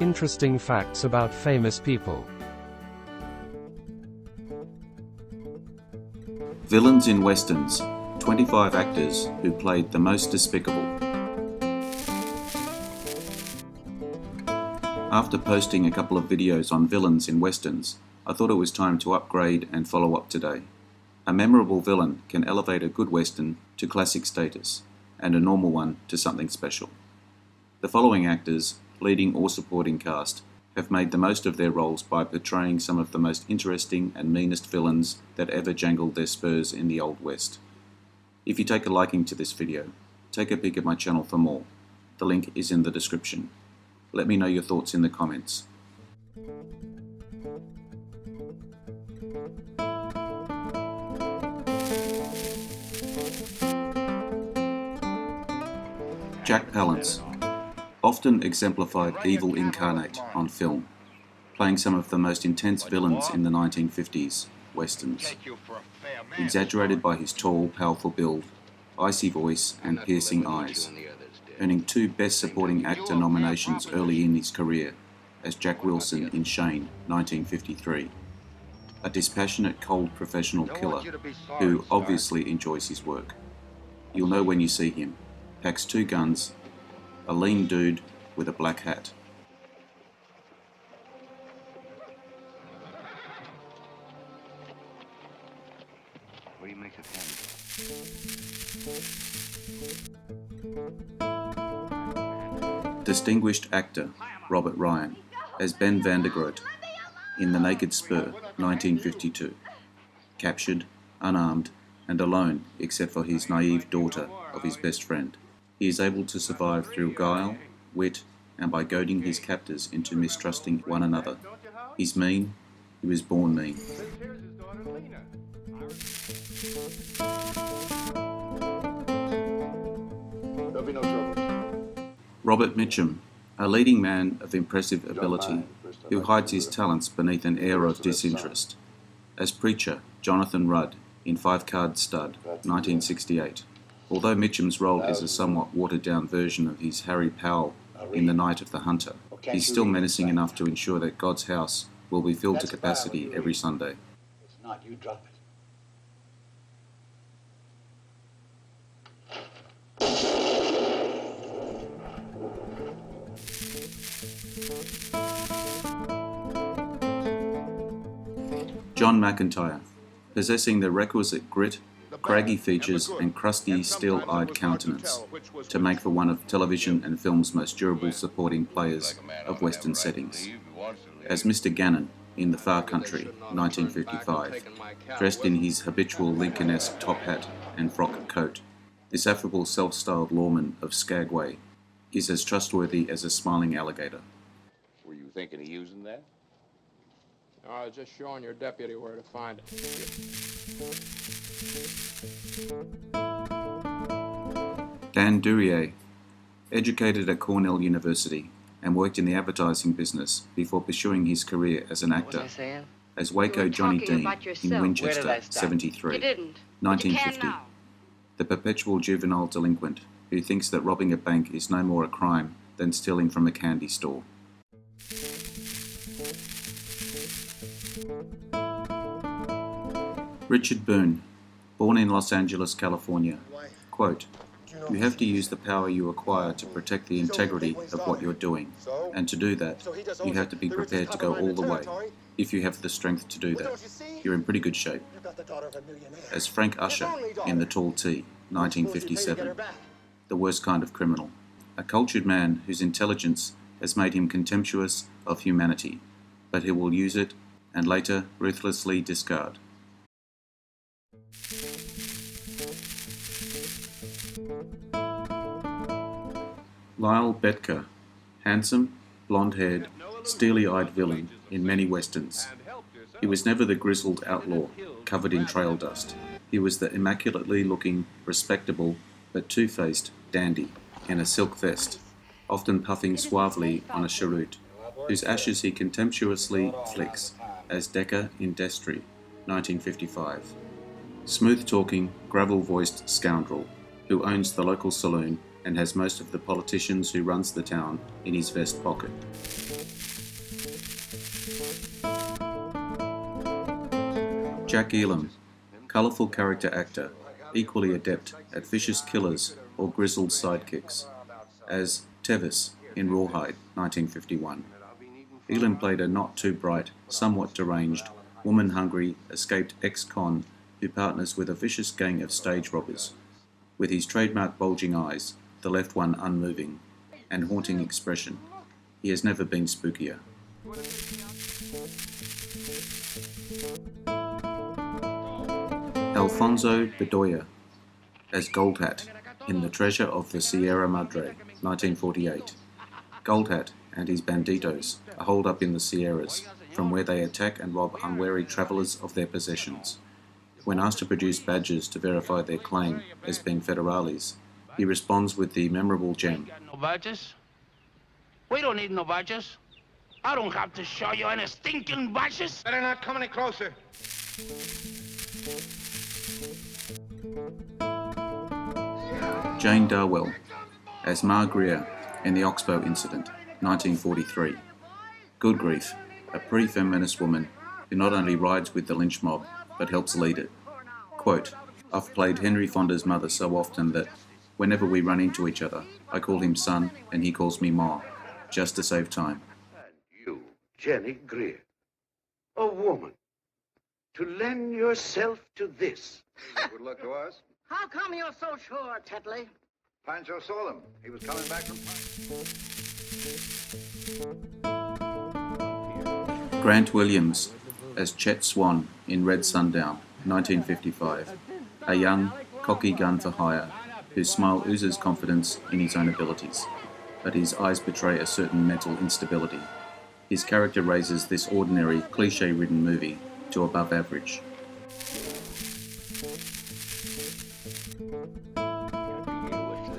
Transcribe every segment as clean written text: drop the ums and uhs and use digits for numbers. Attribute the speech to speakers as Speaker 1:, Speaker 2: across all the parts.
Speaker 1: Interesting facts about famous people.
Speaker 2: Villains in Westerns, 25 actors who played the most despicable. After posting a couple of videos on villains in Westerns, I thought it was time to upgrade and follow up today. A memorable villain can elevate a good Western to classic status, and a normal one to something special. The following actors, leading or supporting cast, have made the most of their roles by portraying some of the most interesting and meanest villains that ever jangled their spurs in the Old West. If you take a liking to this video, take a peek at my channel for more. The link is in the description. Let me know your thoughts in the comments. Jack Palance, often exemplified evil incarnate on film, playing some of the most intense villains in the 1950s Westerns. Exaggerated by his tall, powerful build, icy voice and piercing eyes, earning 2 Best Supporting Actor nominations early in his career as Jack Wilson in Shane, 1953. A dispassionate, cold professional killer who obviously enjoys his work. You'll know when you see him. Packs 2 guns, a lean dude with a black hat.
Speaker 3: What do you make of him?
Speaker 2: Distinguished actor Robert Ryan as Ben Vandergroot in The Naked Spur, 1952. Captured, unarmed, and alone except for his naive daughter of his best friend. He is able to survive through guile, wit, and by goading his captors into mistrusting one another. He's mean. He was born mean.
Speaker 4: There'll be no trouble.
Speaker 2: Robert Mitchum, a leading man of impressive ability who hides his talents beneath an air of disinterest. As preacher Jonathan Rudd in 5-Card Stud, 1968. Although Mitchum's role is a somewhat watered-down version of his Harry Powell in The Night of the Hunter, he's still menacing enough to ensure that God's house will be filled to capacity every Sunday.
Speaker 4: It's not, you drop it.
Speaker 2: John McIntyre, possessing the requisite grit, craggy features and crusty, steel-eyed countenance to make for one of television and film's most durable supporting players of Western settings. As Mr. Gannon in The Far Country, 1955, dressed in his habitual Lincoln-esque top hat and frock coat, this affable self-styled lawman of Skagway is as trustworthy as a smiling alligator.
Speaker 3: Were you thinking of using that?
Speaker 5: No, I was just showing your deputy where to find it.
Speaker 2: Dan Duryea, educated at Cornell University and worked in the advertising business before pursuing his career as an actor, as Waco Johnny Dean in Winchester, 73, 1950, the perpetual juvenile delinquent who thinks that robbing a bank is no more a crime than stealing from a candy store. Richard Boone, born in Los Angeles, California, quote, "You have to use the power you acquire to protect the integrity of what you're doing, and to do that, you have to be prepared to go all the way. If you have the strength to do that, you're in pretty good shape." As Frank Usher in The Tall T, 1957, the worst kind of criminal, a cultured man whose intelligence has made him contemptuous of humanity, but who will use it and later ruthlessly discard. Lyle Bettker, handsome, blonde-haired, steely-eyed villain in many westerns. He was never the grizzled outlaw, covered in trail dust. He was the immaculately looking, respectable, but two-faced dandy in a silk vest, often puffing suavely on a cheroot, whose ashes he contemptuously flicks, as Decker in Destry, 1955. Smooth-talking, gravel-voiced scoundrel who owns the local saloon and has most of the politicians who runs the town in his vest pocket. Jack Elam, colourful character actor, equally adept at vicious killers or grizzled sidekicks, as Tevis in Rawhide, 1951. Elam played a not-too-bright, somewhat deranged, woman-hungry, escaped ex-con who partners with a vicious gang of stage robbers. With his trademark bulging eyes, the left one unmoving, and haunting expression, he has never been spookier. Alfonso Bedoya as Goldhat in The Treasure of the Sierra Madre, 1948. Goldhat and his banditos are holed up in the Sierras, from where they attack and rob unwary travellers of their possessions. When asked to produce badges to verify their claim as being federales, he responds with the memorable gem.
Speaker 6: No badges? We don't need no badges. I don't have to show you any stinking badges.
Speaker 3: Better not come any closer.
Speaker 2: Jane Darwell as Ma Greer in the Oxbow Incident, 1943. Good grief, a pre-feminist woman who not only rides with the lynch mob, but helps lead it. Quote, "I've played Henry Fonda's mother so often that whenever we run into each other, I call him son and he calls me Ma, just to save time."
Speaker 7: And you, Jenny Greer, a woman, to lend yourself to this.
Speaker 4: Good luck to us.
Speaker 8: How come you're so sure, Tetley?
Speaker 4: Pancho saw them. He was coming back from...
Speaker 2: Grant Williams as Chet Swan in Red Sundown, 1955. A young, cocky gun for hire whose smile oozes confidence in his own abilities, but his eyes betray a certain mental instability. His character raises this ordinary, cliche-ridden movie to above average.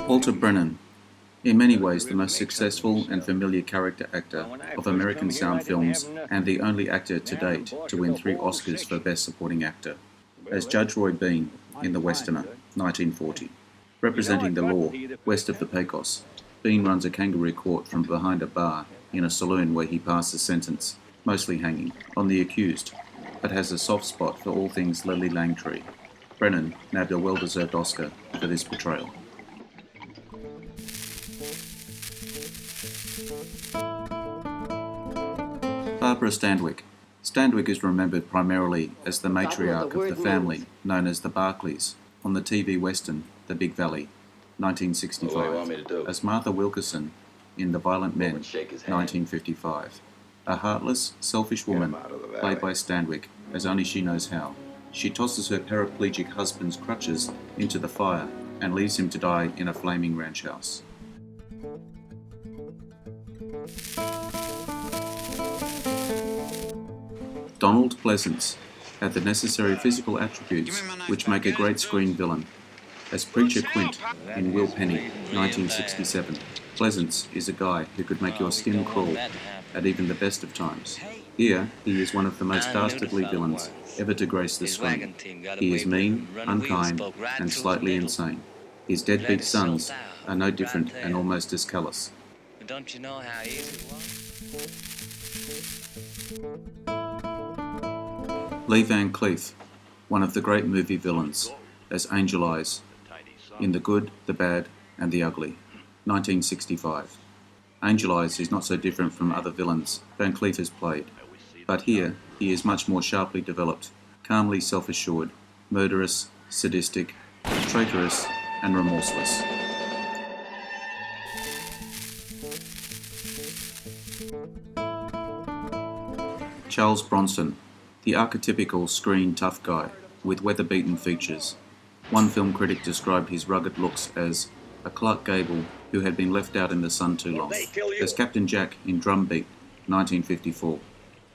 Speaker 2: Walter Brennan, in many ways the most successful and familiar character actor of American sound films and the only actor to date to win 3 Oscars for Best Supporting Actor, as Judge Roy Bean in The Westerner, 1940. Representing the law west of the Pecos, Bean runs a kangaroo court from behind a bar in a saloon where he passes sentence, mostly hanging, on the accused, but has a soft spot for all things Lily Langtry. Brennan nabbed a well-deserved Oscar for this portrayal. Barbara Stanwyck. Stanwyck is remembered primarily as the matriarch of the family known as the Barclays on the TV western The Big Valley, 1965, as Martha Wilkerson in The Violent Men, 1955. A heartless, selfish woman played by Stanwyck as only she knows how. She tosses her paraplegic husband's crutches into the fire and leaves him to die in a flaming ranch house. Donald Pleasance had the necessary physical attributes which make a great screen villain. As Preacher Quint in Will Penny, 1967, Pleasance is a guy who could make your skin crawl at even the best of times. Here, he is one of the most dastardly villains ever to grace the screen. He is mean, unkind, and slightly insane. His deadbeat sons are no different and almost as callous.
Speaker 9: Don't you know how easy it was?
Speaker 2: Lee Van Cleef, one of the great movie villains, as Angel Eyes, in The Good, the Bad, and the Ugly, 1965. Angel Eyes is not so different from other villains Van Cleef has played, but here he is much more sharply developed, calmly self-assured, murderous, sadistic, traitorous, and remorseless. Charles Bronson, the archetypical screen tough guy with weather-beaten features. One film critic described his rugged looks as a Clark Gable who had been left out in the sun too long. As Captain Jack in Drumbeat, 1954.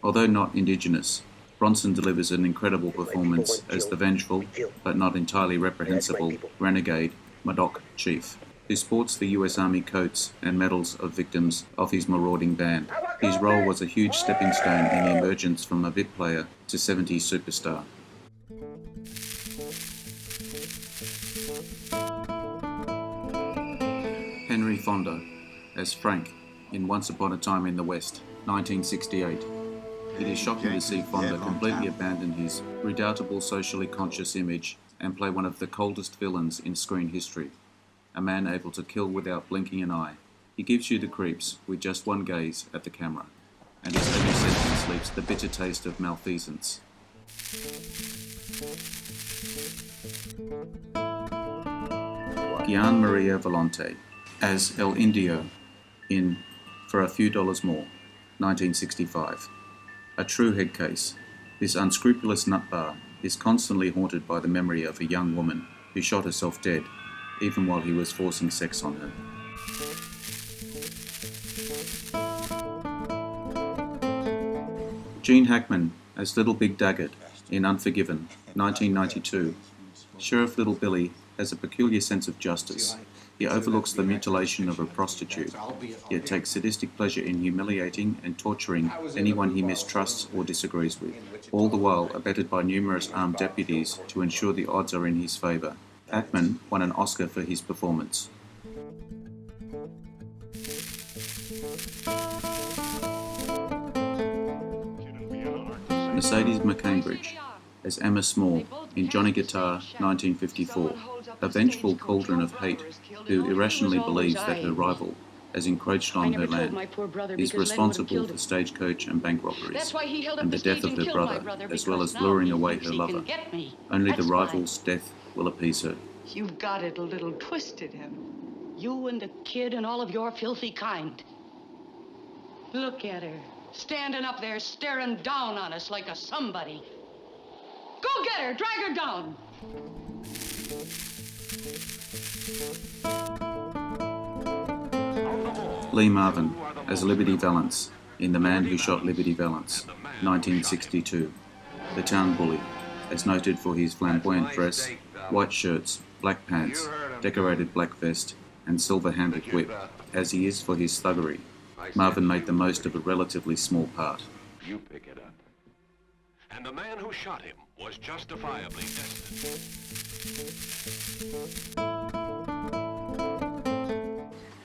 Speaker 2: Although not indigenous, Bronson delivers an incredible performance as the vengeful, but not entirely reprehensible, renegade Modoc chief, who sports the US Army coats and medals of victims of his marauding band. His role was a huge stepping stone in the emergence from a bit player to 70s superstar. Henry Fonda as Frank in Once Upon a Time in the West, 1968. It is shocking to see Fonda completely abandon his redoubtable socially conscious image and play one of the coldest villains in screen history, a man able to kill without blinking an eye. He gives you the creeps with just one gaze at the camera, and his every sentence leaves the bitter taste of malfeasance. Gian Maria Volonte as El Indio in For a Few Dollars More, 1965. A true head case, this unscrupulous nutbar is constantly haunted by the memory of a young woman who shot herself dead, even while he was forcing sex on her. Gene Hackman as Little Big Daggett in Unforgiven, 1992. Sheriff Little Billy has a peculiar sense of justice. He overlooks the mutilation of a prostitute, yet takes sadistic pleasure in humiliating and torturing anyone he mistrusts or disagrees with, all the while abetted by numerous armed deputies to ensure the odds are in his favour. Hackman won an Oscar for his performance. Mercedes McCambridge as Emma Small in Johnny Guitar, 1954, a vengeful cauldron of hate who irrationally believes that her rival has encroached on her land, is responsible for stagecoach and bank robberies, and the death of her brother, as well as luring away her lover. Only the rival's death will appease her.
Speaker 8: You've got it a little twisted, Em. You and the kid and all of your filthy kind. Look at her, standing up there staring down on us like a somebody. Go get her, drag her down.
Speaker 2: Lee Marvin as Liberty Valance in The Man Who Shot Liberty Valance, 1962. The town bully, as noted for his flamboyant dress, white shirts, black pants, decorated black vest, and silver-handled whip, as he is for his thuggery. Marvin made the most of a relatively small part.
Speaker 10: You pick it up. And the man who shot him was justifiably destined.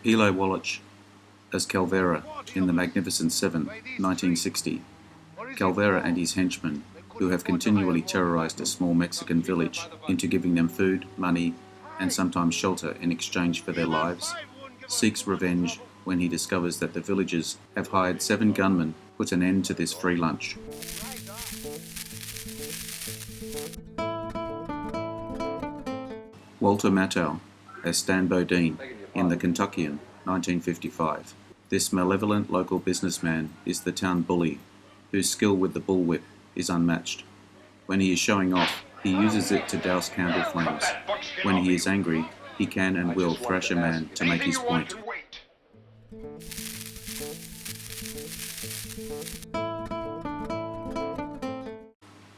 Speaker 2: Eli Wallach as Calvera in The Magnificent Seven, 1960. Calvera and his henchmen, who have continually terrorized a small Mexican village into giving them food, money, and sometimes shelter in exchange for their lives, seeks revenge when he discovers that the villagers have hired 7 gunmen to put an end to this free lunch. Walter Matthau as Stan Bodine in The Kentuckian, 1955. This malevolent local businessman is the town bully, whose skill with the bullwhip is unmatched. When he is showing off, he uses it to douse candle flames. When he is angry, he can and will thrash a man to make his point.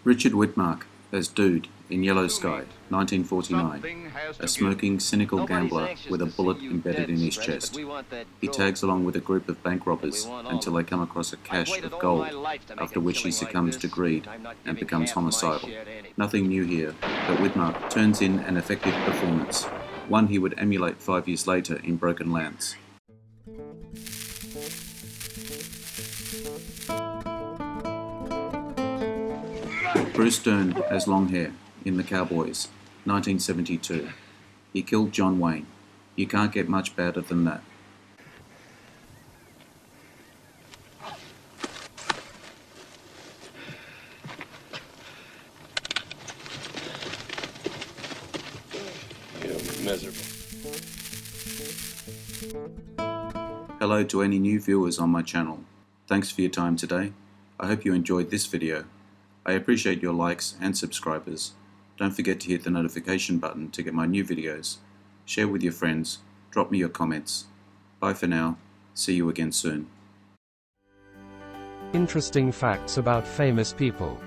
Speaker 2: Richard Widmark as Dude in Yellow Sky, 1949, a smoking, cynical gambler with a bullet embedded in his chest. He tags along with a group of bank robbers until they come across a cache of gold, after which he succumbs to greed and becomes homicidal. Nothing new here, but Widmark turns in an effective performance, one he would emulate 5 years later in Broken Lance. Bruce Dern as Longhair in The Cowboys, 1972. He killed John Wayne. You can't get much better than that.
Speaker 10: You're miserable.
Speaker 2: Hello to any new viewers on my channel. Thanks for your time today. I hope you enjoyed this video. I appreciate your likes and subscribers. Don't forget to hit the notification button to get my new videos. Share with your friends. Drop me your comments. Bye for now. See you again soon.
Speaker 1: Interesting facts about famous people.